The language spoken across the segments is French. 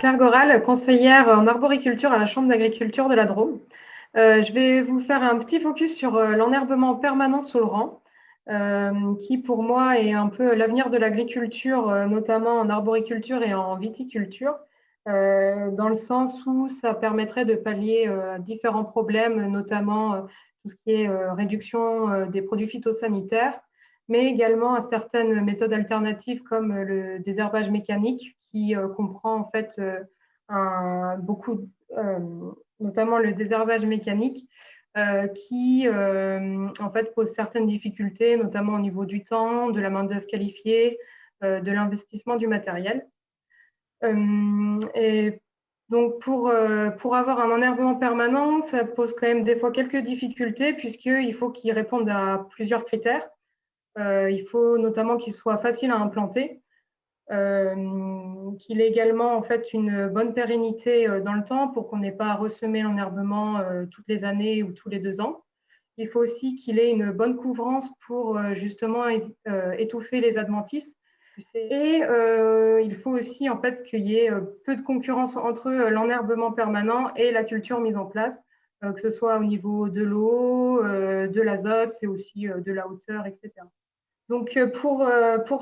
Claire Goral, conseillère en arboriculture à la Chambre d'agriculture de la Drôme. Je vais vous faire un petit focus sur l'enherbement permanent sous le rang, qui pour moi est un peu l'avenir de l'agriculture, notamment en arboriculture et en viticulture, dans le sens où ça permettrait de pallier différents problèmes, notamment tout ce qui est réduction des produits phytosanitaires, mais également à certaines méthodes alternatives comme le désherbage mécanique qui comprend en fait beaucoup, notamment le désherbage mécanique, qui en fait pose certaines difficultés, notamment au niveau du temps, de la main-d'œuvre qualifiée, de l'investissement du matériel. Et donc pour avoir un enherbement permanent, ça pose quand même des fois quelques difficultés puisqu'il faut qu'il réponde à plusieurs critères. Il faut notamment qu'il soit facile à implanter, qu'il ait également en fait une bonne pérennité dans le temps pour qu'on n'ait pas à ressemer l'enherbement toutes les années ou tous les 2 ans. Il faut aussi qu'il ait une bonne couvrance pour justement étouffer les adventices. Et il faut aussi en fait qu'il y ait peu de concurrence entre l'enherbement permanent et la culture mise en place, que ce soit au niveau de l'eau, de l'azote et aussi de la hauteur, etc. Donc, pour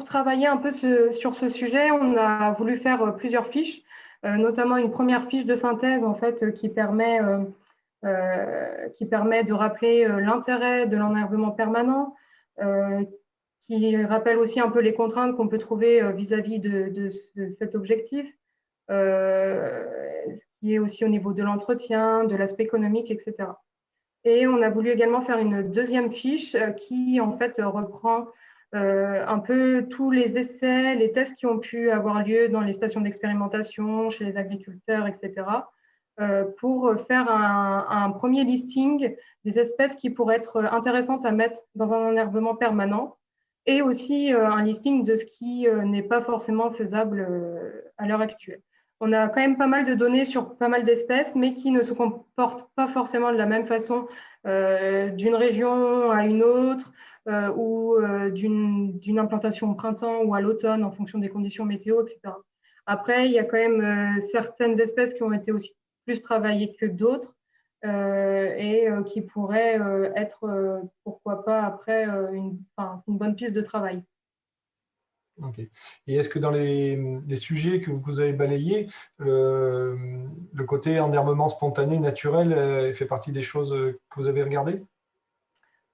travailler un peu sur ce sujet, on a voulu faire plusieurs fiches, notamment une première fiche de synthèse en fait, qui permet de rappeler l'intérêt de l'enherbement permanent, qui rappelle aussi un peu les contraintes qu'on peut trouver vis-à-vis de cet objectif, qui est aussi au niveau de l'entretien, de l'aspect économique, etc. Et on a voulu également faire une deuxième fiche qui en fait reprend un peu tous les essais, les tests qui ont pu avoir lieu dans les stations d'expérimentation, chez les agriculteurs, etc., pour faire un premier listing des espèces qui pourraient être intéressantes à mettre dans un enherbement permanent et aussi un listing de ce qui n'est pas forcément faisable à l'heure actuelle. On a quand même pas mal de données sur pas mal d'espèces, mais qui ne se comportent pas forcément de la même façon d'une région à une autre, ou d'une implantation au printemps ou à l'automne en fonction des conditions météo, etc. Après, il y a quand même certaines espèces qui ont été aussi plus travaillées que d'autres et qui pourraient être, pourquoi pas, après, une bonne piste de travail. Ok. Et est-ce que dans les sujets que vous avez balayés, le côté enherbement spontané, naturel, fait partie des choses que vous avez regardées?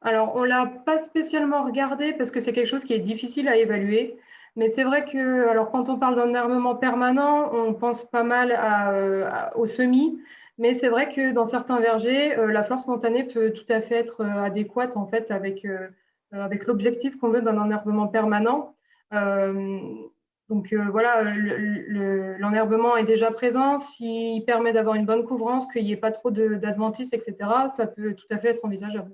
Alors, on ne l'a pas spécialement regardé parce que c'est quelque chose qui est difficile à évaluer. Mais c'est vrai que, alors, quand on parle d'enherbement permanent, on pense pas mal au semis. Mais c'est vrai que dans certains vergers, la flore spontanée peut tout à fait être adéquate en fait avec l'objectif qu'on veut d'un enherbement permanent. Euh, donc voilà, l'enherbement est déjà présent. S'il permet d'avoir une bonne couvrance, qu'il n'y ait pas trop d'adventices, etc., ça peut tout à fait être envisageable.